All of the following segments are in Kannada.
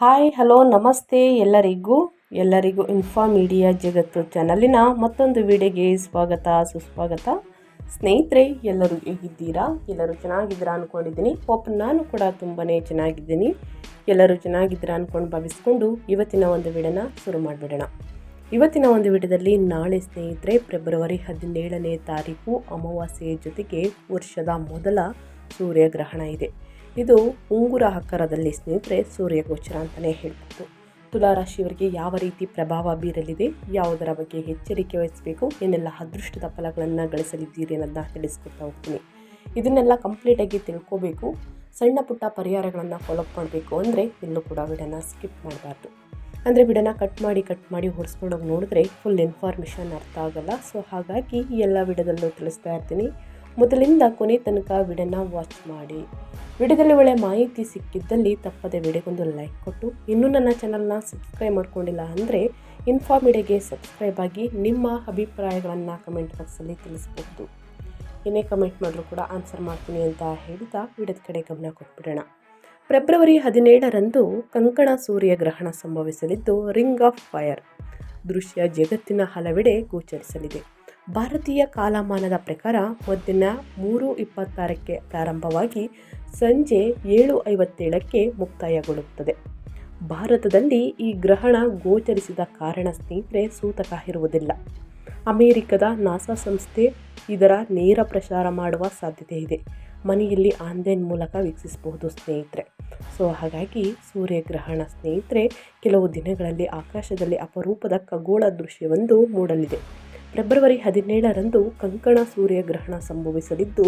ಹಾಯ್ ಹಲೋ ನಮಸ್ತೆ ಎಲ್ಲರಿಗೂ ಮೀಡಿಯಾ ಜಗತ್ತು ಚಾನಲಿನ ಮತ್ತೊಂದು ವಿಡಿಯೋಗೆ ಸ್ವಾಗತ ಸುಸ್ವಾಗತ. ಸ್ನೇಹಿತರೆ, ಎಲ್ಲರೂ ಹೇಗಿದ್ದೀರಾ? ಎಲ್ಲರೂ ಚೆನ್ನಾಗಿದ್ದೀರಾ ಅಂದ್ಕೊಂಡಿದ್ದೀನಿ. ನಾನು ಕೂಡ ತುಂಬಾ ಚೆನ್ನಾಗಿದ್ದೀನಿ. ಎಲ್ಲರೂ ಚೆನ್ನಾಗಿದ್ದೀರಾ ಅಂದ್ಕೊಂಡು ಭಾವಿಸ್ಕೊಂಡು ಇವತ್ತಿನ ಒಂದು ವಿಡಿಯೋನ ಶುರು ಮಾಡಿಬಿಡೋಣ. ಇವತ್ತಿನ ಒಂದು ವಿಡಿಯೋದಲ್ಲಿ ನಾಳೆ ಸ್ನೇಹಿತರೆ ಫೆಬ್ರವರಿ 17ನೇ ತಾರೀಕು ಅಮಾವಾಸ್ಯೆಯ ಜೊತೆಗೆ ವರ್ಷದ ಮೊದಲ ಸೂರ್ಯಗ್ರಹಣ ಇದೆ. ಇದು ಉಂಗುರ ಆಕಾರದಲ್ಲಿ ಸ್ನೇಹಿತರೆ ಸೂರ್ಯ ಗೋಚರ ಅಂತಲೇ ಹೇಳ್ಬೋದು. ತುಲಾರಾಶಿಯವರಿಗೆ ಯಾವ ರೀತಿ ಪ್ರಭಾವ ಬೀರಲಿದೆ, ಯಾವುದರ ಬಗ್ಗೆ ಎಚ್ಚರಿಕೆ ವಹಿಸಬೇಕು, ಏನೆಲ್ಲ ಅದೃಷ್ಟದ ಫಲಗಳನ್ನು ಗಳಿಸಲಿದ್ದೀರಿ ಅನ್ನೋದನ್ನ ತಿಳಿಸ್ಕೊಡ್ತಾ ಹೋಗ್ತೀನಿ. ಇದನ್ನೆಲ್ಲ ಕಂಪ್ಲೀಟಾಗಿ ತಿಳ್ಕೋಬೇಕು, ಸಣ್ಣ ಪುಟ್ಟ ಪರಿಹಾರಗಳನ್ನು ಫಾಲೋ ಮಾಡಬೇಕು ಅಂದರೆ ಎಲ್ಲೂ ಕೂಡ ವಿಡಿಯೋನ ಸ್ಕಿಪ್ ಮಾಡಬಾರ್ದು. ಅಂದರೆ ವಿಡಿಯೋನ ಕಟ್ ಮಾಡಿ ಹೊರಿಸ್ಕೊಂಡೋಗಿ ನೋಡಿದ್ರೆ ಫುಲ್ ಇನ್ಫಾರ್ಮೇಷನ್ ಅರ್ಥ ಆಗಲ್ಲ. ಸೊ ಹಾಗಾಗಿ ಎಲ್ಲ ವಿಡಿಯೋದಲ್ಲೂ ತಿಳಿಸ್ತಾ ಇರ್ತೀನಿ. ಮೊದಲಿಂದ ಕೊನೆ ತನಕ ವಿಡಿಯೋನ ವಾಚ್ ಮಾಡಿ. ವಿಡಿಯೋದಲ್ಲಿ ಒಳ್ಳೆ ಮಾಹಿತಿ ಸಿಕ್ಕಿದ್ದಲ್ಲಿ ತಪ್ಪದೆ ವಿಡಿಯೋಗೊಂದು ಲೈಕ್ ಕೊಟ್ಟು, ಇನ್ನೂ ನನ್ನ ಚಾನಲ್ನ ಸಬ್ಸ್ಕ್ರೈಬ್ ಮಾಡ್ಕೊಂಡಿಲ್ಲ ಅಂದರೆ ಇನ್ಫಾರ್ಮಿಡಿಯಾಗೆ ಸಬ್ಸ್ಕ್ರೈಬ್ ಆಗಿ ನಿಮ್ಮ ಅಭಿಪ್ರಾಯಗಳನ್ನು ಕಮೆಂಟ್ ಬಾಕ್ಸಲ್ಲಿ ತಿಳಿಸ್ಬೋದು. ಏನೇ ಕಮೆಂಟ್ ಮಾಡಲು ಕೂಡ ಆನ್ಸರ್ ಮಾಡ್ತೀನಿ ಅಂತ ಹೇಳ್ತಾ ವಿಡಿಯೋದ ಕಡೆ ಗಮನ ಕೊಟ್ಬಿಡೋಣ. ಫೆಬ್ರವರಿ 17ರಂದು ಕಂಕಣ ಸೂರ್ಯಗ್ರಹಣ ಸಂಭವಿಸಲಿದ್ದು ರಿಂಗ್ ಆಫ್ ಫೈರ್ ದೃಶ್ಯ ಜಗತ್ತಿನ ಹಲವೆಡೆ ಗೋಚರಿಸಲಿದೆ. ಭಾರತೀಯ ಕಾಲಮಾನದ ಪ್ರಕಾರ ಮಧ್ಯಾಹ್ನ 3:26ಕ್ಕೆ ಪ್ರಾರಂಭವಾಗಿ ಸಂಜೆ 7:57ಕ್ಕೆ ಮುಕ್ತಾಯಗೊಳ್ಳುತ್ತದೆ. ಭಾರತದಲ್ಲಿ ಈ ಗ್ರಹಣ ಗೋಚರಿಸಿದ ಕಾರಣ ಸ್ನೇಹಿತರೆ ಸೂತಕ ಇರುವುದಿಲ್ಲ. ಅಮೆರಿಕದ ನಾಸಾ ಸಂಸ್ಥೆ ಇದರ ನೇರ ಪ್ರಸಾರ ಮಾಡುವ ಸಾಧ್ಯತೆ ಇದೆ. ಮನೆಯಲ್ಲಿ ಆನ್ಲೈನ್ ಮೂಲಕ ವೀಕ್ಷಿಸಬಹುದು ಸ್ನೇಹಿತರೆ. ಸೊ ಹಾಗಾಗಿ ಸೂರ್ಯಗ್ರಹಣ ಸ್ನೇಹಿತರೆ ಕೆಲವು ದಿನಗಳಲ್ಲಿ ಆಕಾಶದಲ್ಲಿ ಅಪರೂಪದ ಖಗೋಳ ದೃಶ್ಯವೊಂದು ಮೂಡಲಿದೆ. ಫೆಬ್ರವರಿ 17ರಂದು ಕಂಕಣ ಸೂರ್ಯಗ್ರಹಣ ಸಂಭವಿಸಲಿದ್ದು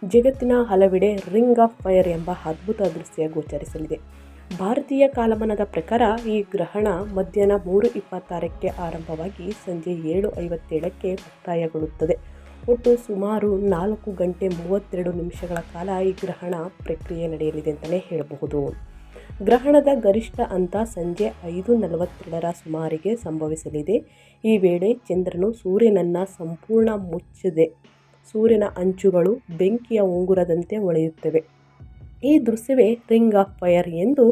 ಜಗತ್ತಿನ ಹಲವೆಡೆ ರಿಂಗ್ ಆಫ್ ಫೈರ್ ಎಂಬ ಅದ್ಭುತ ದೃಶ್ಯ ಗೋಚರಿಸಲಿದೆ. ಭಾರತೀಯ ಕಾಲಮಾನದ ಪ್ರಕಾರ ಈ ಗ್ರಹಣ ಮಧ್ಯಾಹ್ನ 3:26ಕ್ಕೆ ಆರಂಭವಾಗಿ ಸಂಜೆ 7:57ಕ್ಕೆ ಮುಕ್ತಾಯಗೊಳ್ಳುತ್ತದೆ. ಒಟ್ಟು ಸುಮಾರು 4 ಗಂಟೆ 32 ನಿಮಿಷಗಳ ಕಾಲ ಈ ಗ್ರಹಣ ಪ್ರಕ್ರಿಯೆ ನಡೆಯಲಿದೆ ಅಂತಲೇ ಹೇಳಬಹುದು. ಗ್ರಹಣದ ಗರಿಷ್ಠ ಹಂತ ಸಂಜೆ 5:42ರ ಸುಮಾರಿಗೆ ಸಂಭವಿಸಲಿದೆ. ಈ ವೇಳೆ ಚಂದ್ರನು ಸೂರ್ಯನನ್ನು ಸಂಪೂರ್ಣ ಮುಚ್ಚದೆ ಸೂರ್ಯನ ಅಂಚುಗಳು ಬೆಂಕಿಯ ಉಂಗುರದಂತೆ ಹೊಳೆಯುತ್ತವೆ. ಈ ದೃಶ್ಯವೇ ರಿಂಗ್ ಆಫ್ ಫೈರ್ ಎಂದು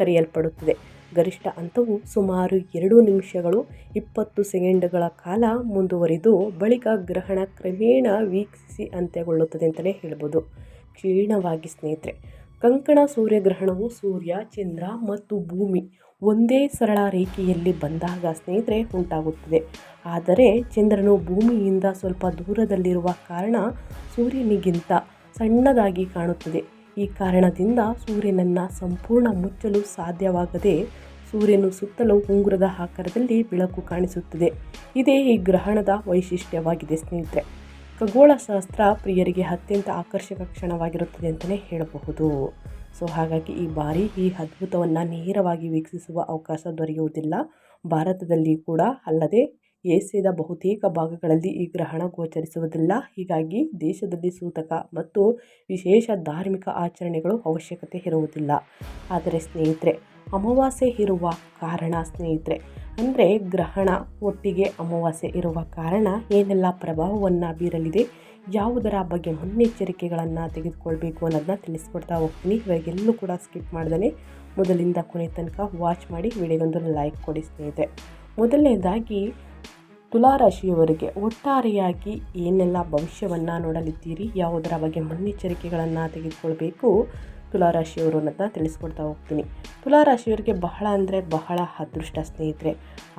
ಕರೆಯಲ್ಪಡುತ್ತದೆ. ಗರಿಷ್ಠ ಹಂತವು ಸುಮಾರು 2 ನಿಮಿಷಗಳು 20 ಸೆಕೆಂಡ್ಗಳ ಕಾಲ ಮುಂದುವರಿದು ಬಳಿಕ ಗ್ರಹಣ ಕ್ರಮೇಣ ವೀಕ್ಷಿಸಿ ಅಂತ್ಯಗೊಳ್ಳುತ್ತದೆ ಅಂತಲೇ ಹೇಳ್ಬೋದು. ಕ್ಷೀಣವಾಗಿ ಸ್ನೇಹಿತರೆ, ಕಂಕಣ ಸೂರ್ಯಗ್ರಹಣವು ಸೂರ್ಯ, ಚಂದ್ರ ಮತ್ತು ಭೂಮಿ ಒಂದೇ ಸರಳ ರೇಖೆಯಲ್ಲಿ ಬಂದಾಗ ಸ್ನೇಹಿತರೆ ಉಂಟಾಗುತ್ತದೆ. ಆದರೆ ಚಂದ್ರನು ಭೂಮಿಯಿಂದ ಸ್ವಲ್ಪ ದೂರದಲ್ಲಿರುವ ಕಾರಣ ಸೂರ್ಯನಿಗಿಂತ ಸಣ್ಣದಾಗಿ ಕಾಣುತ್ತದೆ. ಈ ಕಾರಣದಿಂದ ಸೂರ್ಯನನ್ನು ಸಂಪೂರ್ಣ ಮುಚ್ಚಲು ಸಾಧ್ಯವಾಗದೆ ಸೂರ್ಯನು ಸುತ್ತಲೂ ಉಂಗುರದ ಆಕಾರದಲ್ಲಿ ಬೆಳಕು ಕಾಣಿಸುತ್ತದೆ. ಇದೇ ಈ ಗ್ರಹಣದ ವೈಶಿಷ್ಟ್ಯವಾಗಿದೆ ಸ್ನೇಹಿತರೆ. ಖಗೋಳಶಾಸ್ತ್ರ ಪ್ರಿಯರಿಗೆ ಅತ್ಯಂತ ಆಕರ್ಷಕ ಕ್ಷಣವಾಗಿರುತ್ತದೆ ಅಂತಲೇ ಹೇಳಬಹುದು. ಸೊ ಹಾಗಾಗಿ ಈ ಬಾರಿ ಈ ಅದ್ಭುತವನ್ನು ನೇರವಾಗಿ ವೀಕ್ಷಿಸುವ ಅವಕಾಶ ದೊರೆಯುವುದಿಲ್ಲ. ಭಾರತದಲ್ಲಿ ಕೂಡ ಅಲ್ಲದೆ ಏಷ್ಯಾದ ಬಹುತೇಕ ಭಾಗಗಳಲ್ಲಿ ಈ ಗ್ರಹಣ ಗೋಚರಿಸುವುದಿಲ್ಲ. ಹೀಗಾಗಿ ದೇಶದಲ್ಲಿ ಸೂತಕ ಮತ್ತು ವಿಶೇಷ ಧಾರ್ಮಿಕ ಆಚರಣೆಗಳು ಅವಶ್ಯಕತೆ ಇರುವುದಿಲ್ಲ. ಆದರೆ ಸ್ನೇಹಿತರೆ, ಅಮಾವಾಸ್ಯೆ ಇರುವ ಕಾರಣ ಸ್ನೇಹಿತರೆ ಅಂದರೆ ಗ್ರಹಣ ಒಟ್ಟಿಗೆ ಅಮಾವಾಸ್ಯೆ ಇರುವ ಕಾರಣ ಏನೆಲ್ಲ ಪ್ರಭಾವವನ್ನು ಬೀರಲಿದೆ, ಯಾವುದರ ಬಗ್ಗೆ ಮುನ್ನೆಚ್ಚರಿಕೆಗಳನ್ನು ತೆಗೆದುಕೊಳ್ಬೇಕು ಅನ್ನೋದನ್ನ ತಿಳಿಸ್ಕೊಡ್ತಾ ಹೋಗ್ತೀನಿ. ಇವಾಗೆಲ್ಲೂ ಕೂಡ ಸ್ಕಿಪ್ ಮಾಡ್ದೇ ಮೊದಲಿಂದ ಕೊನೆ ತನಕ ವಾಚ್ ಮಾಡಿ ವಿಡಿಯೋಗೊಂದು ಲೈಕ್ ಕೊಡಿ ಸ್ನೇಹಿತರೆ. ಮೊದಲನೇದಾಗಿ ತುಲಾರಾಶಿಯವರಿಗೆ ಒಟ್ಟಾರೆಯಾಗಿ ಏನೆಲ್ಲ ಭವಿಷ್ಯವನ್ನು ನೋಡಲಿದ್ದೀರಿ, ಯಾವುದರ ಬಗ್ಗೆ ಮುನ್ನೆಚ್ಚರಿಕೆಗಳನ್ನು ತೆಗೆದುಕೊಳ್ಬೇಕು ತುಲಾರಾಶಿಯವರು ಅನ್ನೋದನ್ನ ತಿಳಿಸ್ಕೊಡ್ತಾ ಹೋಗ್ತೀನಿ. ತುಲಾರಾಶಿಯವರಿಗೆ ಬಹಳ ಅಂದರೆ ಬಹಳ ಅದೃಷ್ಟ ಸ್ನೇಹಿತರೆ.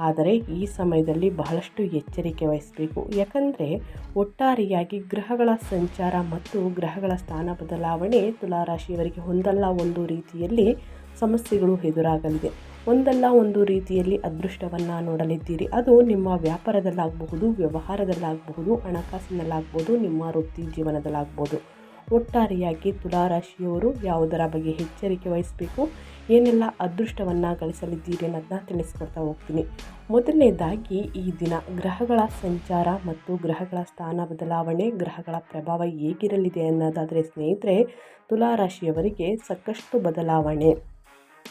ಆದರೆ ಈ ಸಮಯದಲ್ಲಿ ಬಹಳಷ್ಟು ಎಚ್ಚರಿಕೆ ವಹಿಸಬೇಕು. ಯಾಕಂದರೆ ಒಟ್ಟಾರೆಯಾಗಿ ಗ್ರಹಗಳ ಸಂಚಾರ ಮತ್ತು ಗ್ರಹಗಳ ಸ್ಥಾನ ಬದಲಾವಣೆ ತುಲಾರಾಶಿಯವರಿಗೆ ಒಂದಲ್ಲ ಒಂದು ರೀತಿಯಲ್ಲಿ ಸಮಸ್ಯೆಗಳು ಎದುರಾಗಲಿದೆ. ಒಂದಲ್ಲ ಒಂದು ರೀತಿಯಲ್ಲಿ ಅದೃಷ್ಟವನ್ನು ನೋಡಲಿದ್ದೀರಿ. ಅದು ನಿಮ್ಮ ವ್ಯಾಪಾರದಲ್ಲಾಗಬಹುದು, ವ್ಯವಹಾರದಲ್ಲಾಗಬಹುದು, ಹಣಕಾಸಿನಲ್ಲಾಗ್ಬೋದು, ನಿಮ್ಮ ವೃತ್ತಿ ಜೀವನದಲ್ಲಾಗ್ಬೋದು. ಒಟ್ಟಾರೆಯಾಗಿ ತುಲಾರಾಶಿಯವರು ಯಾವುದರ ಬಗ್ಗೆ ಎಚ್ಚರಿಕೆ ವಹಿಸಬೇಕು, ಏನೆಲ್ಲ ಅದೃಷ್ಟವನ್ನು ಗಳಿಸಲಿದ್ದೀರಿ ಅನ್ನೋದನ್ನ ತಿಳಿಸ್ಕೊಡ್ತಾ ಹೋಗ್ತೀನಿ. ಮೊದಲನೇದಾಗಿ ಈ ದಿನ ಗ್ರಹಗಳ ಸಂಚಾರ ಮತ್ತು ಗ್ರಹಗಳ ಸ್ಥಾನ ಬದಲಾವಣೆ, ಗ್ರಹಗಳ ಪ್ರಭಾವ ಹೇಗಿರಲಿದೆ ಅನ್ನೋದಾದರೆ ಸ್ನೇಹಿತರೆ ತುಲಾರಾಶಿಯವರಿಗೆ ಸಾಕಷ್ಟು ಬದಲಾವಣೆ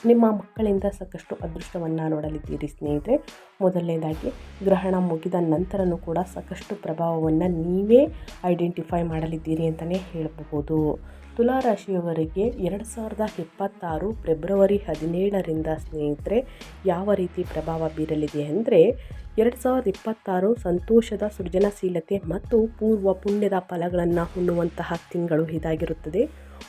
ನಿಮ್ಮ ಮಕ್ಕಳಿಂದ ಸಾಕಷ್ಟು ಅದೃಷ್ಟವನ್ನು ನೋಡಲಿದ್ದೀರಿ ಸ್ನೇಹಿತರೆ. ಮೊದಲನೇದಾಗಿ ಗ್ರಹಣ ಮುಗಿದ ನಂತರನೂ ಕೂಡ ಸಾಕಷ್ಟು ಪ್ರಭಾವವನ್ನು ನೀವೇ ಐಡೆಂಟಿಫೈ ಮಾಡಲಿದ್ದೀರಿ ಅಂತಲೇ ಹೇಳಬಹುದು. ತುಲಾ ರಾಶಿಯವರಿಗೆ 2026 ಫೆಬ್ರವರಿ 17ರಿಂದ ಸ್ನೇಹಿತರೆ ಯಾವ ರೀತಿ ಪ್ರಭಾವ ಬೀರಲಿದೆ ಅಂದರೆ 2026 ಸಂತೋಷದ, ಸೃಜನಶೀಲತೆ ಮತ್ತು ಪೂರ್ವ ಪುಣ್ಯದ ಫಲಗಳನ್ನು ಹೊಂದುವಂತಹ ತಿಂಗಳು ಇದಾಗಿರುತ್ತದೆ.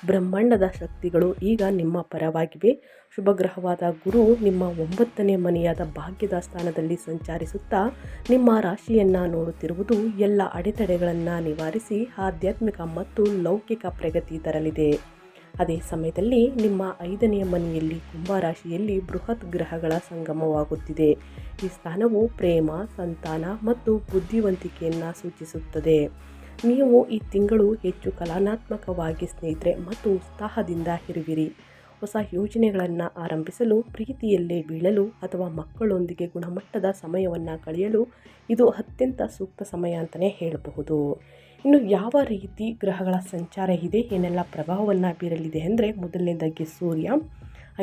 ಬ್ರಹ್ಮಾಂಡದ ಶಕ್ತಿಗಳು ಈಗ ನಿಮ್ಮ ಪರವಾಗಿವೆ. ಶುಭಗ್ರಹವಾದ ಗುರು ನಿಮ್ಮ 9ನೇ ಮನೆಯಾದ ಭಾಗ್ಯದ ಸ್ಥಾನದಲ್ಲಿ ಸಂಚರಿಸುತ್ತಾ ನಿಮ್ಮ ರಾಶಿಯನ್ನು ನೋಡುತ್ತಿರುವುದು ಎಲ್ಲ ಅಡೆತಡೆಗಳನ್ನು ನಿವಾರಿಸಿ ಆಧ್ಯಾತ್ಮಿಕ ಮತ್ತು ಲೌಕಿಕ ಪ್ರಗತಿ ತರಲಿದೆ. ಅದೇ ಸಮಯದಲ್ಲಿ ನಿಮ್ಮ 5ನೇ ಮನೆಯಲ್ಲಿ ಕುಂಭ ರಾಶಿಯಲ್ಲಿ ಬೃಹತ್ ಗ್ರಹಗಳ ಸಂಗಮವಾಗುತ್ತಿದೆ. ಈ ಸ್ಥಾನವು ಪ್ರೇಮ, ಸಂತಾನ ಮತ್ತು ಬುದ್ಧಿವಂತಿಕೆಯನ್ನು ಸೂಚಿಸುತ್ತದೆ. ನೀವು ಈ ತಿಂಗಳು ಹೆಚ್ಚು ಕಲಾತ್ಮಕವಾಗಿ ಸ್ನೇಹಿತರೆ ಮತ್ತು ಉತ್ಸಾಹದಿಂದ ಇರುವಿರಿ. ಹೊಸ ಯೋಜನೆಗಳನ್ನು ಆರಂಭಿಸಲು, ಪ್ರೀತಿಯಲ್ಲೇ ಬೀಳಲು ಅಥವಾ ಮಕ್ಕಳೊಂದಿಗೆ ಗುಣಮಟ್ಟದ ಸಮಯವನ್ನು ಕಳೆಯಲು ಇದು ಅತ್ಯಂತ ಸೂಕ್ತ ಸಮಯ ಅಂತಲೇ ಹೇಳಬಹುದು. ಇನ್ನು ಯಾವ ರೀತಿ ಗ್ರಹಗಳ ಸಂಚಾರ ಇದೆ, ಏನೆಲ್ಲ ಪ್ರಭಾವವನ್ನು ಬೀರಲಿದೆ ಅಂದರೆ ಮೊದಲನೇದಾಗಿ ಸೂರ್ಯ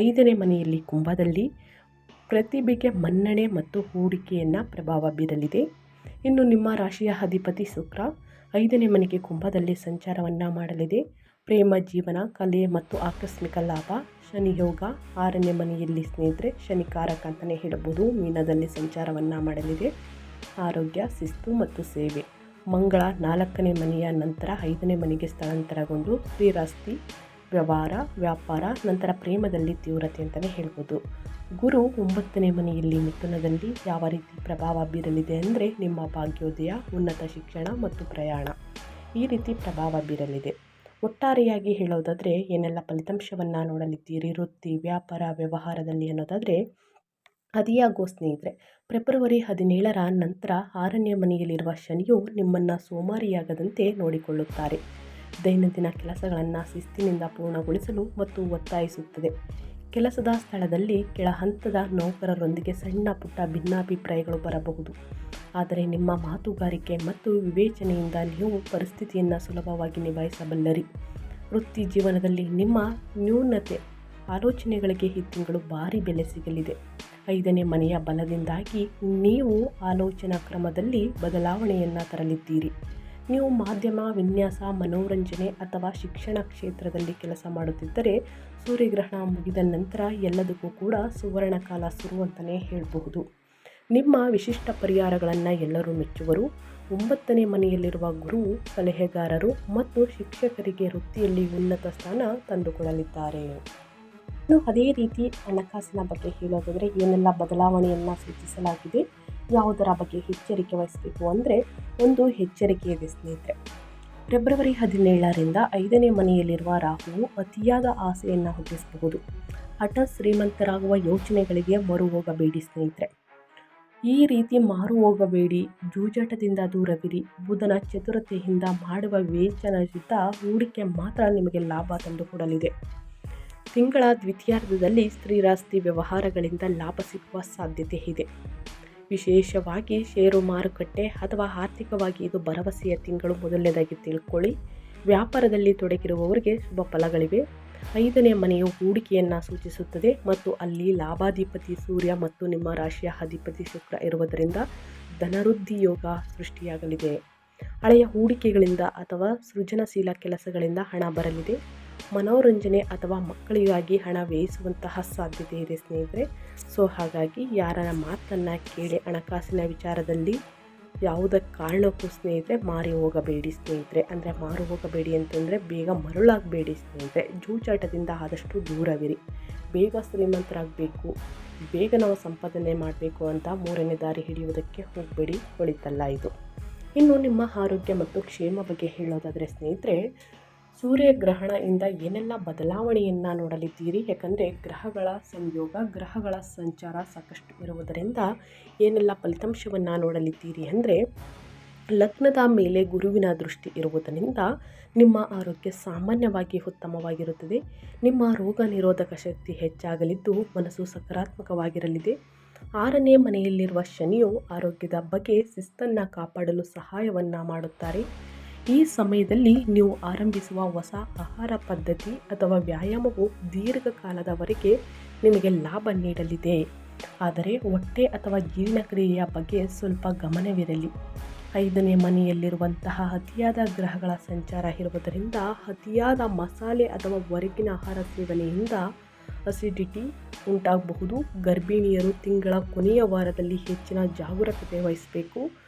5ನೇ ಮನೆಯಲ್ಲಿ ಕುಂಭದಲ್ಲಿ ಪ್ರತಿಭೆಗೆ ಮನ್ನಣೆ ಮತ್ತು ಹೂಡಿಕೆಯನ್ನು ಪ್ರಭಾವ ಬೀರಲಿದೆ. ಇನ್ನು ನಿಮ್ಮ ರಾಶಿಯ ಅಧಿಪತಿ ಶುಕ್ರ 5ನೇ ಮನೆಗೆ ಕುಂಭದಲ್ಲಿ ಸಂಚಾರವನ್ನು ಮಾಡಲಿದೆ. ಪ್ರೇಮ ಜೀವನ, ಕಲೆ ಮತ್ತು ಆಕಸ್ಮಿಕ ಲಾಭ. ಶನಿ ಯೋಗ 6ನೇ ಮನೆಯಲ್ಲಿ ಸ್ನೇಹಿತರೆ ಶನಿಕಾರಕ ಅಂತಲೇ ಹೇಳಬಹುದು, ಮೀನದಲ್ಲಿ ಸಂಚಾರವನ್ನು ಮಾಡಲಿದೆ. ಆರೋಗ್ಯ, ಶಿಸ್ತು ಮತ್ತು ಸೇವೆ. ಮಂಗಳ 4ನೇ ಮನೆಯ ನಂತರ 5ನೇ ಮನೆಗೆ ಸ್ಥಳಾಂತರಗೊಂಡು ಸ್ಥಿರಾಸ್ತಿ, ವ್ಯವಹಾರ, ವ್ಯಾಪಾರ, ನಂತರ ಪ್ರೇಮದಲ್ಲಿ ತೀವ್ರತೆ ಅಂತಲೇ ಹೇಳ್ಬೋದು. ಗುರು 9ನೇ ಮನೆಯಲ್ಲಿ ಮಿಥುನದಲ್ಲಿ ಯಾವ ರೀತಿ ಪ್ರಭಾವ ಬೀರಲಿದೆ ಅಂದರೆ ನಿಮ್ಮ ಭಾಗ್ಯೋದಯ, ಉನ್ನತ ಶಿಕ್ಷಣ ಮತ್ತು ಪ್ರಯಾಣ ಈ ರೀತಿ ಪ್ರಭಾವ ಬೀರಲಿದೆ. ಒಟ್ಟಾರೆಯಾಗಿ ಹೇಳೋದಾದರೆ ಏನೆಲ್ಲ ಫಲಿತಾಂಶವನ್ನು ನೋಡಲಿದ್ದೀರಿ ವೃತ್ತಿ, ವ್ಯಾಪಾರ, ವ್ಯವಹಾರದಲ್ಲಿ ಅನ್ನೋದಾದರೆ ಅದಿಯಾಗೋ ಸ್ನೇಹಿತರೆ ಫೆಬ್ರವರಿ 17ರ ನಂತರ 6ನೇ ಮನೆಯಲ್ಲಿರುವ ಶನಿಯು ನಿಮ್ಮನ್ನು ಸೋಮಾರಿಯಾಗದಂತೆ ನೋಡಿಕೊಳ್ಳುತ್ತಾರೆ. ದೈನಂದಿನ ಕೆಲಸಗಳನ್ನು ಶಿಸ್ತಿನಿಂದ ಪೂರ್ಣಗೊಳಿಸಲು ಮತ್ತು ಒತ್ತಾಯಿಸುತ್ತದೆ. ಕೆಲಸದ ಸ್ಥಳದಲ್ಲಿ ಕೆಳ ಹಂತದ ನೌಕರರೊಂದಿಗೆ ಸಣ್ಣ ಪುಟ್ಟ ಭಿನ್ನಾಭಿಪ್ರಾಯಗಳು ಬರಬಹುದು. ಆದರೆ ನಿಮ್ಮ ಮಾತುಗಾರಿಕೆ ಮತ್ತು ವಿವೇಚನೆಯಿಂದ ನೀವು ಪರಿಸ್ಥಿತಿಯನ್ನು ಸುಲಭವಾಗಿ ನಿಭಾಯಿಸಬಲ್ಲರಿ. ವೃತ್ತಿ ಜೀವನದಲ್ಲಿ ನಿಮ್ಮ ನ್ಯೂನತೆ ಆಲೋಚನೆಗಳಿಗೆ ಈ ತಿಂಗಳು ಭಾರಿ ಬೆಲೆ ಸಿಗಲಿದೆ. 5ನೇ ಮನೆಯ ಬಲದಿಂದಾಗಿ ನೀವು ಆಲೋಚನಾ ಕ್ರಮದಲ್ಲಿ ಬದಲಾವಣೆಯನ್ನು ತರಲಿದ್ದೀರಿ. ನೀವು ಮಾಧ್ಯಮ, ವಿನ್ಯಾಸ, ಮನೋರಂಜನೆ ಅಥವಾ ಶಿಕ್ಷಣ ಕ್ಷೇತ್ರದಲ್ಲಿ ಕೆಲಸ ಮಾಡುತ್ತಿದ್ದರೆ ಸೂರ್ಯಗ್ರಹಣ ಮುಗಿದ ನಂತರ ಎಲ್ಲದಕ್ಕೂ ಕೂಡ ಸುವರ್ಣ ಕಾಲ ಶುರು ಅಂತಲೇ ಹೇಳಬಹುದು. ನಿಮ್ಮ ವಿಶಿಷ್ಟ ಪರಿಹಾರಗಳನ್ನು ಎಲ್ಲರೂ ಮೆಚ್ಚುವರು. 9ನೇ ಮನೆಯಲ್ಲಿರುವ ಗುರು ಸಲಹೆಗಾರರು ಮತ್ತು ಶಿಕ್ಷಕರಿಗೆ ವೃತ್ತಿಯಲ್ಲಿ ಉನ್ನತ ಸ್ಥಾನ ತಂದುಕೊಳ್ಳಲಿದ್ದಾರೆ. ಇನ್ನು ಅದೇ ರೀತಿ ಹಣಕಾಸಿನ ಬಗ್ಗೆ ಹೇಳೋದಾದರೆ ಏನೆಲ್ಲ ಬದಲಾವಣೆಯನ್ನು ಸೂಚಿಸಲಾಗಿದೆ, ಯಾವುದರ ಬಗ್ಗೆ ಎಚ್ಚರಿಕೆ ವಹಿಸಬೇಕು ಅಂದರೆ ಒಂದು ಎಚ್ಚರಿಕೆ ಇದೆ ಸ್ನೇಹಿತರೆ. ಫೆಬ್ರವರಿ 17ರಿಂದ 5ನೇ ಮನೆಯಲ್ಲಿರುವ ರಾಹುವು ಅತಿಯಾದ ಆಸೆಯನ್ನು ಹುಟ್ಟಿಸಬಹುದು. ಹಠಾತ್ ಶ್ರೀಮಂತರಾಗುವ ಯೋಚನೆಗಳಿಗೆ ಮರು ಹೋಗಬೇಡಿ ಸ್ನೇಹಿತರೆ. ಈ ರೀತಿ ಮಾರು ಹೋಗಬೇಡಿ, ಜೂಜಾಟದಿಂದ ದೂರವಿರಿ. ಬುಧನ ಚತುರತೆಯಿಂದ ಮಾಡುವ ವೇಚನಯುತ ಹೂಡಿಕೆ ಮಾತ್ರ ನಿಮಗೆ ಲಾಭ ತಂದುಕೊಡಲಿದೆ. ತಿಂಗಳ ದ್ವಿತೀಯಾರ್ಧದಲ್ಲಿ ಸ್ಥಿರಾಸ್ತಿ ವ್ಯವಹಾರಗಳಿಂದ ಲಾಭ ಸಿಗುವ ಸಾಧ್ಯತೆ ಇದೆ. ವಿಶೇಷವಾಗಿ ಷೇರು ಮಾರುಕಟ್ಟೆ ಅಥವಾ ಆರ್ಥಿಕವಾಗಿ ಇದು ಭರವಸೆಯ ತಿಂಗಳು ಮೊದಲನೇದಾಗಿ ತಿಳ್ಕೊಳ್ಳಿ. ವ್ಯಾಪಾರದಲ್ಲಿ ತೊಡಗಿರುವವರಿಗೆ ಶುಭ ಫಲಗಳಿವೆ. 5ನೇ ಮನೆಯು ಹೂಡಿಕೆಯನ್ನು ಸೂಚಿಸುತ್ತದೆ ಮತ್ತು ಅಲ್ಲಿ ಲಾಭಾಧಿಪತಿ ಸೂರ್ಯ ಮತ್ತು ನಿಮ್ಮ ರಾಶಿಯ ಅಧಿಪತಿ ಶುಕ್ರ ಇರುವುದರಿಂದ ಧನವೃದ್ಧಿ ಯೋಗ ಸೃಷ್ಟಿಯಾಗಲಿದೆ. ಹಳೆಯ ಹೂಡಿಕೆಗಳಿಂದ ಅಥವಾ ಸೃಜನಶೀಲ ಕೆಲಸಗಳಿಂದ ಹಣ ಬರಲಿದೆ. ಮನೋರಂಜನೆ ಅಥವಾ ಮಕ್ಕಳಿಗಾಗಿ ಹಣ ವ್ಯಯಿಸುವಂತಹ ಸಾಧ್ಯತೆ ಇದೆ ಸ್ನೇಹಿತರೆ. ಹಾಗಾಗಿ ಯಾರ ಮಾತನ್ನು ಕೇಳಿ ಹಣಕಾಸಿನ ವಿಚಾರದಲ್ಲಿ ಯಾವುದೇ ಕಾರಣಕ್ಕೂ ಸ್ನೇಹಿತರೆ ಮಾರಿ ಹೋಗಬೇಡಿ ಸ್ನೇಹಿತರೆ. ಅಂದರೆ ಮಾರು ಹೋಗಬೇಡಿ ಅಂತಂದರೆ ಬೇಗ ಮರುಳಾಗಬೇಡಿ ಸ್ನೇಹಿತರೆ. ಜೂಜಾಟದಿಂದ ಆದಷ್ಟು ದೂರವಿರಿ. ಬೇಗ ಶ್ರೀಮಂತರಾಗಬೇಕು, ಬೇಗ ನಾವು ಸಂಪಾದನೆ ಮಾಡಬೇಕು ಅಂತ 3ನೇ ದಾರಿ ಹಿಡಿಯುವುದಕ್ಕೆ ಹೋಗಬೇಡಿ, ಒಳಿತಲ್ಲ ಇದು. ಇನ್ನು ನಿಮ್ಮ ಆರೋಗ್ಯ ಮತ್ತು ಕ್ಷೇಮ ಬಗ್ಗೆ ಹೇಳೋದಾದರೆ ಸ್ನೇಹಿತರೆ ಸೂರ್ಯಗ್ರಹಣದಿಂದ ಏನೆಲ್ಲ ಬದಲಾವಣೆಯನ್ನು ನೋಡಲಿದ್ದೀರಿ, ಯಾಕಂದರೆ ಗ್ರಹಗಳ ಸಂಯೋಗ, ಗ್ರಹಗಳ ಸಂಚಾರ ಸಾಕಷ್ಟು ಇರುವುದರಿಂದ ಏನೆಲ್ಲ ಫಲಿತಾಂಶವನ್ನು ನೋಡಲಿದ್ದೀರಿ ಅಂದರೆ ಲಗ್ನದ ಮೇಲೆ ಗುರುವಿನ ದೃಷ್ಟಿ ಇರುವುದರಿಂದ ನಿಮ್ಮ ಆರೋಗ್ಯ ಸಾಮಾನ್ಯವಾಗಿ ಉತ್ತಮವಾಗಿರುತ್ತದೆ. ನಿಮ್ಮ ರೋಗ ನಿರೋಧಕ ಶಕ್ತಿ ಹೆಚ್ಚಾಗಲಿದ್ದು ಮನಸ್ಸು ಸಕಾರಾತ್ಮಕವಾಗಿರಲಿದೆ. 6ನೇ ಮನೆಯಲ್ಲಿರುವ ಶನಿಯು ಆರೋಗ್ಯದ ಬಗ್ಗೆ ಶಿಸ್ತನ್ನು ಕಾಪಾಡಲು ಸಹಾಯವನ್ನು ಮಾಡುತ್ತಾರೆ. ಈ ಸಮಯದಲ್ಲಿ ನೀವು ಆರಂಭಿಸುವ ಹೊಸ ಆಹಾರ ಪದ್ಧತಿ ಅಥವಾ ವ್ಯಾಯಾಮವು ದೀರ್ಘಕಾಲದವರೆಗೆ ನಿಮಗೆ ಲಾಭ ನೀಡಲಿದೆ. ಆದರೆ ಹೊಟ್ಟೆ ಅಥವಾ ಜೀರ್ಣಕ್ರಿಯೆಯ ಬಗ್ಗೆ ಸ್ವಲ್ಪ ಗಮನವಿರಲಿ. 5ನೇ ಮನೆಯಲ್ಲಿರುವಂತಹ ಅತಿಯಾದ ಗ್ರಹಗಳ ಸಂಚಾರ ಇರುವುದರಿಂದ ಅತಿಯಾದ ಮಸಾಲೆ ಅಥವಾ ಹೊರಗಿನ ಆಹಾರ ಸೇವನೆಯಿಂದ ಅಸಿಡಿಟಿ ಉಂಟಾಗಬಹುದು. ಗರ್ಭಿಣಿಯರು ತಿಂಗಳ ಕೊನೆಯ ವಾರದಲ್ಲಿ ಹೆಚ್ಚಿನ ಜಾಗರೂಕತೆ ವಹಿಸಬೇಕು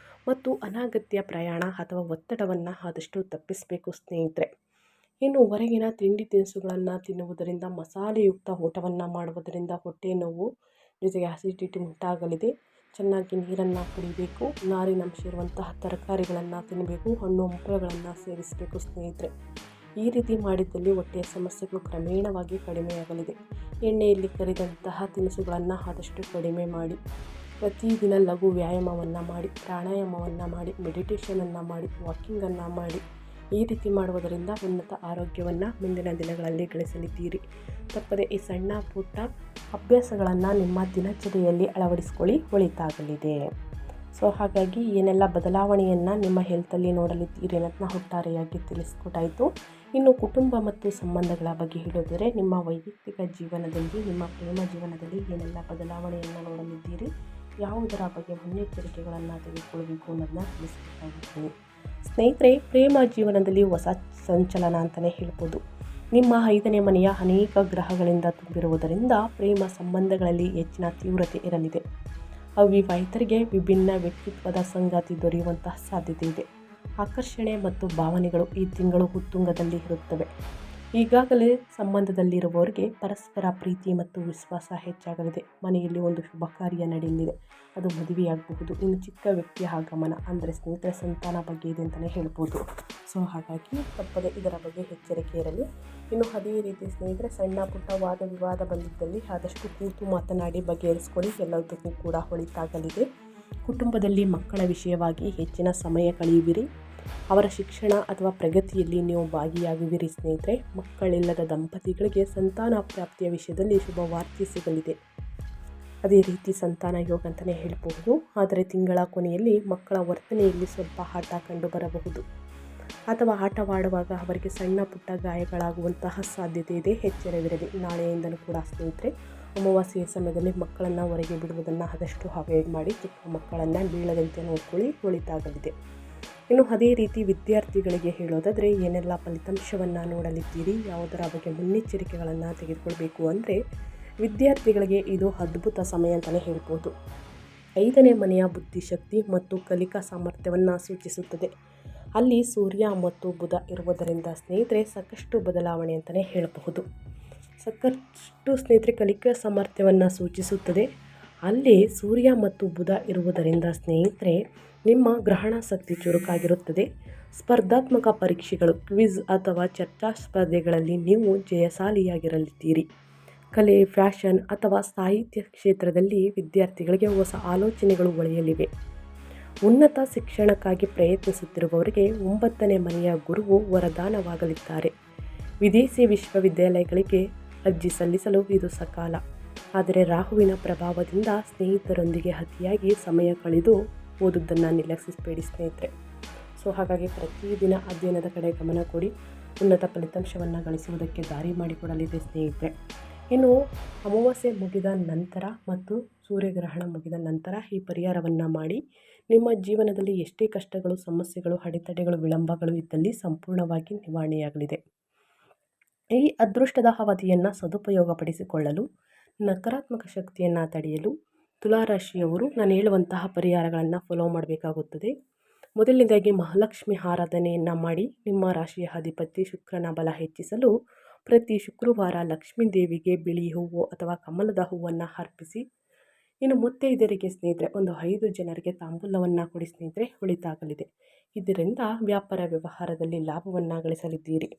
ಮತ್ತು ಅನಗತ್ಯ ಪ್ರಯಾಣ ಅಥವಾ ಒತ್ತಡವನ್ನು ಆದಷ್ಟು ತಪ್ಪಿಸಬೇಕು ಸ್ನೇಹಿತರೆ. ಇನ್ನು ಹೊರಗಿನ ತಿಂಡಿ ತಿನಿಸುಗಳನ್ನು ತಿನ್ನುವುದರಿಂದ, ಮಸಾಲೆಯುಕ್ತ ಊಟವನ್ನು ಮಾಡುವುದರಿಂದ ಹೊಟ್ಟೆ ನೋವು ಜೊತೆಗೆ ಅಸಿಡಿಟಿ ಉಂಟಾಗಲಿದೆ. ಚೆನ್ನಾಗಿ ನೀರನ್ನು ಕುಡಿಬೇಕು. ನಾರಿನಂಶ ಇರುವಂತಹ ತರಕಾರಿಗಳನ್ನು ತಿನ್ನಬೇಕು. ಹಣ್ಣು ಹಂಪಲುಗಳನ್ನು ಸೇವಿಸಬೇಕು ಸ್ನೇಹಿತರೆ. ಈ ರೀತಿ ಮಾಡಿದ್ದಲ್ಲಿ ಹೊಟ್ಟೆಯ ಸಮಸ್ಯೆಗಳು ಕ್ರಮೇಣವಾಗಿ ಕಡಿಮೆಯಾಗಲಿದೆ. ಎಣ್ಣೆಯಲ್ಲಿ ಕರಿದಂತಹ ತಿನಿಸುಗಳನ್ನು ಆದಷ್ಟು ಕಡಿಮೆ ಮಾಡಿ. ಪ್ರತಿದಿನ ಲಘು ವ್ಯಾಯಾಮವನ್ನು ಮಾಡಿ, ಪ್ರಾಣಾಯಾಮವನ್ನು ಮಾಡಿ, ಮೆಡಿಟೇಷನನ್ನು ಮಾಡಿ, ವಾಕಿಂಗನ್ನು ಮಾಡಿ. ಈ ರೀತಿ ಮಾಡುವುದರಿಂದ ಉನ್ನತ ಆರೋಗ್ಯವನ್ನು ಮುಂದಿನ ದಿನಗಳಲ್ಲಿ ಗಳಿಸಲಿದ್ದೀರಿ. ತಪ್ಪದೆ ಈ ಸಣ್ಣ ಪುಟ್ಟ ಅಭ್ಯಾಸಗಳನ್ನು ನಿಮ್ಮ ದಿನಚರಿಯಲ್ಲಿ ಅಳವಡಿಸಿಕೊಳ್ಳಿ, ಒಳಿತಾಗಲಿದೆ. ಸೊ ಹಾಗಾಗಿ ಏನೆಲ್ಲ ಬದಲಾವಣೆಯನ್ನು ನಿಮ್ಮ ಹೆಲ್ತಲ್ಲಿ ನೋಡಲಿದ್ದೀರಿ ಅನ್ನೋದನ್ನ ಒಟ್ಟಾರೆಯಾಗಿ ತಿಳಿಸ್ಕೊಟ್ಟಾಯಿತು. ಇನ್ನು ಕುಟುಂಬ ಮತ್ತು ಸಂಬಂಧಗಳ ಬಗ್ಗೆ ಹೇಳೋದರೆ, ನಿಮ್ಮ ವೈಯಕ್ತಿಕ ಜೀವನದಲ್ಲಿ, ನಿಮ್ಮ ಪ್ರೇಮ ಜೀವನದಲ್ಲಿ ಏನೆಲ್ಲ ಬದಲಾವಣೆಯನ್ನು ನೋಡಲಿದ್ದೀರಿ, ಯಾವುದರ ಬಗ್ಗೆ ಮುನ್ನೆಚ್ಚರಿಕೆಗಳನ್ನು ತೆಗೆದುಕೊಳ್ಬೇಕು ಅನ್ನೋದನ್ನ ತಿಳಿಸ್ಕೊಡ್ತಾಯಿದ್ದೀನಿ ಸ್ನೇಹಿತರೆ. ಪ್ರೇಮ ಜೀವನದಲ್ಲಿ ಹೊಸ ಸಂಚಲನ ಅಂತಲೇ ಹೇಳ್ಬೋದು. ನಿಮ್ಮ 5ನೇ ಮನೆಯ ಅನೇಕ ಗ್ರಹಗಳಿಂದ ತುಂಬಿರುವುದರಿಂದ ಪ್ರೇಮ ಸಂಬಂಧಗಳಲ್ಲಿ ಹೆಚ್ಚಿನ ತೀವ್ರತೆ ಇರಲಿದೆ. ಅವಿವಾಹಿತರಿಗೆ ವಿಭಿನ್ನ ವ್ಯಕ್ತಿತ್ವದ ಸಂಗಾತಿ ದೊರೆಯುವಂತಹ ಸಾಧ್ಯತೆ ಇದೆ. ಆಕರ್ಷಣೆ ಮತ್ತು ಭಾವನೆಗಳು ಈ ತಿಂಗಳು ಉತ್ತುಂಗದಲ್ಲಿ ಇರುತ್ತವೆ. ಈಗಾಗಲೇ ಸಂಬಂಧದಲ್ಲಿರುವವರಿಗೆ ಪರಸ್ಪರ ಪ್ರೀತಿ ಮತ್ತು ವಿಶ್ವಾಸ ಹೆಚ್ಚಾಗಲಿದೆ. ಮನೆಯಲ್ಲಿ ಒಂದು ಶುಭ ಕಾರ್ಯ ನಡೆಯಲಿದೆ, ಅದು ಮದುವೆಯಾಗಬಹುದು. ಇನ್ನು ಚಿಕ್ಕ ವ್ಯಕ್ತಿಯ ಆಗಮನ ಅಂದರೆ ಸ್ನೇಹಿತರ ಸಂತಾನ ಬಗ್ಗೆ ಇದೆ ಅಂತಲೇ ಹೇಳ್ಬೋದು. ಸೊ ಹಾಗಾಗಿ ತಪ್ಪದೆ ಇದರ ಬಗ್ಗೆ ಎಚ್ಚರಿಕೆ ಇರಲಿ. ಇನ್ನು ಅದೇ ರೀತಿ ಸ್ನೇಹಿತರೆ, ಸಣ್ಣ ಪುಟ್ಟ ವಾದ ವಿವಾದ ಬಂದಿದ್ದಲ್ಲಿ ಆದಷ್ಟು ಕೂತು ಮಾತನಾಡಿ ಬಗೆಹರಿಸ್ಕೊಳ್ಳಿ, ಎಲ್ಲದಕ್ಕೂ ಕೂಡ ಒಳಿತಾಗಲಿದೆ. ಕುಟುಂಬದಲ್ಲಿ ಮಕ್ಕಳ ವಿಷಯವಾಗಿ ಹೆಚ್ಚಿನ ಸಮಯ ಕಳೆಯುವಿರಿ. ಅವರ ಶಿಕ್ಷಣ ಅಥವಾ ಪ್ರಗತಿಯಲ್ಲಿ ನೀವು ಭಾಗಿಯಾಗುವಿರಿ ಸ್ನೇಹಿತರೆ. ಮಕ್ಕಳಿಲ್ಲದ ದಂಪತಿಗಳಿಗೆ ಸಂತಾನ ಪ್ರಾಪ್ತಿಯ ವಿಷಯದಲ್ಲಿ ಶುಭ ವಾರ್ತೆ ಸಿಗಲಿದೆ. ಅದೇ ರೀತಿ ಸಂತಾನ ಯೋಗ ಅಂತಲೇ ಹೇಳ್ಬಹುದು. ಆದರೆ ತಿಂಗಳ ಕೊನೆಯಲ್ಲಿ ಮಕ್ಕಳ ವರ್ತನೆಯಲ್ಲಿ ಸ್ವಲ್ಪ ಆಟ ಕಂಡು ಬರಬಹುದು ಅಥವಾ ಆಟವಾಡುವಾಗ ಅವರಿಗೆ ಸಣ್ಣ ಪುಟ್ಟ ಗಾಯಗಳಾಗುವಂತಹ ಸಾಧ್ಯತೆ ಇದೆ, ಎಚ್ಚರವಿರಲಿ. ನಾಳೆಯಿಂದಲೂ ಕೂಡ ಸ್ನೇಹಿತರೆ, ಅಮಾವಾಸ್ಯೆಯ ಸಮಯದಲ್ಲಿ ಮಕ್ಕಳನ್ನು ಹೊರಗೆ ಬಿಡುವುದನ್ನು ಆದಷ್ಟು ಅವಾಯ್ಡ್ ಮಾಡಿ. ಚಿಕ್ಕ ಮಕ್ಕಳನ್ನು ಬೀಳದಂತೆ ನೋಡ್ಕೊಳ್ಳಿ, ಒಳಿತಾಗಲಿದೆ. ಇನ್ನು ಅದೇ ರೀತಿ ವಿದ್ಯಾರ್ಥಿಗಳಿಗೆ ಹೇಳೋದಾದರೆ, ಏನೆಲ್ಲ ಫಲಿತಾಂಶವನ್ನು ನೋಡಲಿದ್ದೀರಿ, ಯಾವುದರ ಬಗ್ಗೆ ಮುನ್ನೆಚ್ಚರಿಕೆಗಳನ್ನು ತೆಗೆದುಕೊಳ್ಬೇಕು ಅಂದರೆ, ವಿದ್ಯಾರ್ಥಿಗಳಿಗೆ ಇದು ಅದ್ಭುತ ಸಮಯ ಅಂತಲೇ ಹೇಳ್ಬೋದು. 5ನೇ ಮನೆಯ ಬುದ್ಧಿಶಕ್ತಿ ಮತ್ತು ಕಲಿಕಾ ಸಾಮರ್ಥ್ಯವನ್ನು ಸೂಚಿಸುತ್ತದೆ. ಅಲ್ಲಿ ಸೂರ್ಯ ಮತ್ತು ಬುಧ ಇರುವುದರಿಂದ ಸ್ನೇಹಿತರೆ ಸಾಕಷ್ಟು ಬದಲಾವಣೆ ಅಂತಲೇ ಹೇಳಬಹುದು. ಸಾಕಷ್ಟು ಸ್ನೇಹಿತರೆ ಕಲಿಕಾ ಸಾಮರ್ಥ್ಯವನ್ನು ಸೂಚಿಸುತ್ತದೆ. ಅಲ್ಲಿ ಸೂರ್ಯ ಮತ್ತು ಬುಧ ಇರುವುದರಿಂದ ಸ್ನೇಹಿತರೆ ನಿಮ್ಮ ಗ್ರಹಣ ಶಕ್ತಿ ಚುರುಕಾಗಿರುತ್ತದೆ. ಸ್ಪರ್ಧಾತ್ಮಕ ಪರೀಕ್ಷೆಗಳು, ಕ್ವಿಜ್ ಅಥವಾ ಚರ್ಚಾ ಸ್ಪರ್ಧೆಗಳಲ್ಲಿ ನೀವು ಜಯಶಾಲಿಯಾಗಿರಲಿದ್ದೀರಿ. ಕಲೆ, ಫ್ಯಾಷನ್ ಅಥವಾ ಸಾಹಿತ್ಯ ಕ್ಷೇತ್ರದಲ್ಲಿ ವಿದ್ಯಾರ್ಥಿಗಳಿಗೆ ಹೊಸ ಆಲೋಚನೆಗಳು ಒಳೆಯಲಿವೆ. ಉನ್ನತ ಶಿಕ್ಷಣಕ್ಕಾಗಿ ಪ್ರಯತ್ನಿಸುತ್ತಿರುವವರಿಗೆ 9ನೇ ಮನೆಯ ಗುರುವು ವರದಾನವಾಗಲಿದ್ದಾರೆ. ವಿದೇಶಿ ವಿಶ್ವವಿದ್ಯಾಲಯಗಳಿಗೆ ಅರ್ಜಿ ಸಲ್ಲಿಸಲು ಇದು ಸಕಾಲ. ಆದರೆ ರಾಹುವಿನ ಪ್ರಭಾವದಿಂದ ಸ್ನೇಹಿತರೊಂದಿಗೆ ಅತಿಯಾಗಿ ಸಮಯ ಕಳೆದು ಓದುವುದನ್ನು ನಿರ್ಲಕ್ಷಿಸಬೇಡಿ ಸ್ನೇಹಿತರೆ. ಸೊ ಹಾಗಾಗಿ ಪ್ರತಿದಿನ ಅಧ್ಯಯನದ ಕಡೆ ಗಮನ ಕೊಡಿ. ಉನ್ನತ ಫಲಿತಾಂಶವನ್ನು ಗಳಿಸುವುದಕ್ಕೆ ದಾರಿ ಮಾಡಿಕೊಡಲಿದೆ ಸ್ನೇಹಿತರೆ. ಇನ್ನು ಅಮಾವಾಸ್ಯೆ ಮುಗಿದ ನಂತರ ಮತ್ತು ಸೂರ್ಯಗ್ರಹಣ ಮುಗಿದ ನಂತರ ಈ ಪರಿಹಾರವನ್ನು ಮಾಡಿ. ನಿಮ್ಮ ಜೀವನದಲ್ಲಿ ಎಷ್ಟೇ ಕಷ್ಟಗಳು, ಸಮಸ್ಯೆಗಳು, ಅಡೆತಡೆಗಳು, ವಿಳಂಬಗಳು ಇದ್ದಲ್ಲಿ ಸಂಪೂರ್ಣವಾಗಿ ನಿವಾರಣೆಯಾಗಲಿದೆ. ಈ ಅದೃಷ್ಟದ ಅವಧಿಯನ್ನು ಸದುಪಯೋಗಪಡಿಸಿಕೊಳ್ಳಲು, ನಕಾರಾತ್ಮಕ ಶಕ್ತಿಯನ್ನು ತಡೆಯಲು ತುಲಾರಾಶಿಯವರು ನಾನು ಹೇಳುವಂತಹ ಪರಿಹಾರಗಳನ್ನು ಫಾಲೋ ಮಾಡಬೇಕಾಗುತ್ತದೆ. ಮೊದಲನೇದಾಗಿ ಮಹಾಲಕ್ಷ್ಮಿ ಆರಾಧನೆಯನ್ನು ಮಾಡಿ. ನಿಮ್ಮ ರಾಶಿಯ ಅಧಿಪತಿ ಶುಕ್ರನ ಬಲ ಹೆಚ್ಚಿಸಲು ಪ್ರತಿ ಶುಕ್ರವಾರ ಲಕ್ಷ್ಮೀ ದೇವಿಗೆ ಬಿಳಿ ಹೂವು ಅಥವಾ ಕಮಲದ ಹೂವನ್ನು ಅರ್ಪಿಸಿ. ಇನ್ನು ಮುತ್ತೈದೆಯರಿಗೆ ಸ್ನೇಹಿತರೆ ಒಂದು 5 ಜನರಿಗೆ ತಾಂಬೂಲವನ್ನು ಕೊಡಿ ಸ್ನೇಹಿತರೆ, ಒಳಿತಾಗಲಿದೆ. ಇದರಿಂದ ವ್ಯಾಪಾರ ವ್ಯವಹಾರದಲ್ಲಿ ಲಾಭವನ್ನು ಗಳಿಸಲಿದ್ದೀರಿ.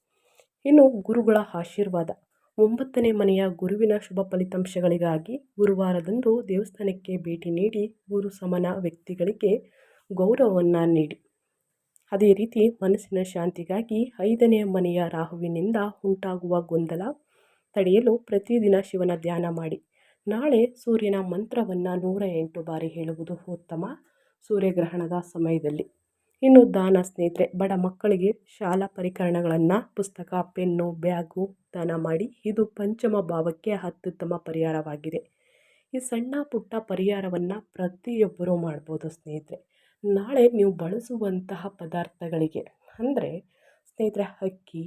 ಇನ್ನು ಗುರುಗಳ ಆಶೀರ್ವಾದ. 9ನೇ ಮನೆಯ ಗುರುವಿನ ಶುಭ ಫಲಿತಾಂಶಗಳಿಗಾಗಿ ಗುರುವಾರದಂದು ದೇವಸ್ಥಾನಕ್ಕೆ ಭೇಟಿ ನೀಡಿ ಗುರು ಸಮಾನ ವ್ಯಕ್ತಿಗಳಿಗೆ ಗೌರವವನ್ನು ನೀಡಿ. ಅದೇ ರೀತಿ ಮನಸ್ಸಿನ ಶಾಂತಿಗಾಗಿ 5ನೇ ಮನೆಯ ರಾಹುವಿನಿಂದ ಉಂಟಾಗುವ ಗೊಂದಲ ತಡೆಯಲು ಪ್ರತಿದಿನ ಶಿವನ ಧ್ಯಾನ ಮಾಡಿ. ನಾಳೆ ಸೂರ್ಯನ ಮಂತ್ರವನ್ನು 108 ಬಾರಿ ಹೇಳುವುದು ಉತ್ತಮ. ಸೂರ್ಯಗ್ರಹಣದ ಸಮಯದಲ್ಲಿ ಇನ್ನು ದಾನ ಸ್ನೇಹಿತರೆ, ಬಡ ಮಕ್ಕಳಿಗೆ ಶಾಲಾ ಪರಿಕರಣಗಳನ್ನು, ಪುಸ್ತಕ, ಪೆನ್ನು, ಬ್ಯಾಗು ದಾನ ಮಾಡಿ. ಇದು ಪಂಚಮ ಭಾವಕ್ಕೆ ಅತ್ಯುತ್ತಮ ಪರಿಹಾರವಾಗಿದೆ. ಈ ಸಣ್ಣ ಪುಟ್ಟ ಪರಿಹಾರವನ್ನು ಪ್ರತಿಯೊಬ್ಬರೂ ಮಾಡ್ಬೋದು ಸ್ನೇಹಿತರೆ. ನಾಳೆ ನೀವು ಬಳಸುವಂತಹ ಪದಾರ್ಥಗಳಿಗೆ ಅಂದರೆ ಸ್ನೇಹಿತರೆ, ಅಕ್ಕಿ,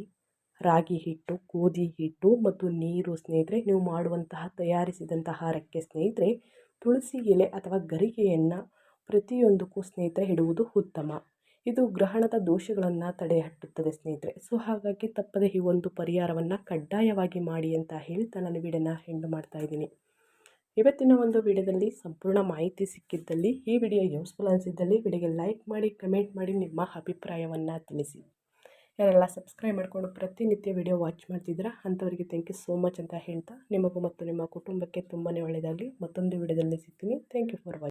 ರಾಗಿ ಹಿಟ್ಟು, ಗೋಧಿ ಹಿಟ್ಟು ಮತ್ತು ನೀರು ಸ್ನೇಹಿತರೆ, ನೀವು ಮಾಡುವಂತಹ ತಯಾರಿಸಿದಂತಹ ಆಹಾರಕ್ಕೆ ಸ್ನೇಹಿತರೆ ತುಳಸಿ ಎಲೆ ಅಥವಾ ಗರಿಗೆಯನ್ನು ಪ್ರತಿಯೊಂದಕ್ಕೂ ಸ್ನೇಹಿತರೆ ಇಡುವುದು ಉತ್ತಮ. ಇದು ಗ್ರಹಣದ ದೋಷಗಳನ್ನು ತಡೆಗಟ್ಟುತ್ತದೆ ಸ್ನೇಹಿತರೆ. ಸೊ ಹಾಗಾಗಿ ತಪ್ಪದೆ ಈ ಒಂದು ಪರಿಹಾರವನ್ನು ಕಡ್ಡಾಯವಾಗಿ ಮಾಡಿ ಅಂತ ಹೇಳ್ತಾ ನಾನು ವಿಡಿಯೋನ ಎಂಡ್ ಮಾಡ್ತಾ ಇದ್ದೀನಿ. ಇವತ್ತಿನ ಒಂದು ವಿಡಿಯೋದಲ್ಲಿ ಸಂಪೂರ್ಣ ಮಾಹಿತಿ ಸಿಕ್ಕಿದ್ದಲ್ಲಿ, ಈ ವಿಡಿಯೋ ಯೂಸ್ಫುಲ್ ಅನಿಸಿದ್ದಲ್ಲಿ ವಿಡಿಯೋಗೆ ಲೈಕ್ ಮಾಡಿ, ಕಮೆಂಟ್ ಮಾಡಿ, ನಿಮ್ಮ ಅಭಿಪ್ರಾಯವನ್ನು ತಿಳಿಸಿ. ಯಾರೆಲ್ಲ ಸಬ್ಸ್ಕ್ರೈಬ್ ಮಾಡಿಕೊಂಡು ಪ್ರತಿನಿತ್ಯ ವಿಡಿಯೋ ವಾಚ್ ಮಾಡ್ತಿದ್ದೀರಾ ಅಂಥವರಿಗೆ ಥ್ಯಾಂಕ್ ಯು ಸೋ ಮಚ್ ಅಂತ ಹೇಳ್ತಾ, ನಿಮಗೂ ಮತ್ತು ನಿಮ್ಮ ಕುಟುಂಬಕ್ಕೆ ತುಂಬಾ ಒಳ್ಳೆಯದಾಗಲಿ. ಮತ್ತೊಂದು ವಿಡಿಯೋದಲ್ಲಿ ಸಿಗ್ತೀನಿ. Thank you for watching.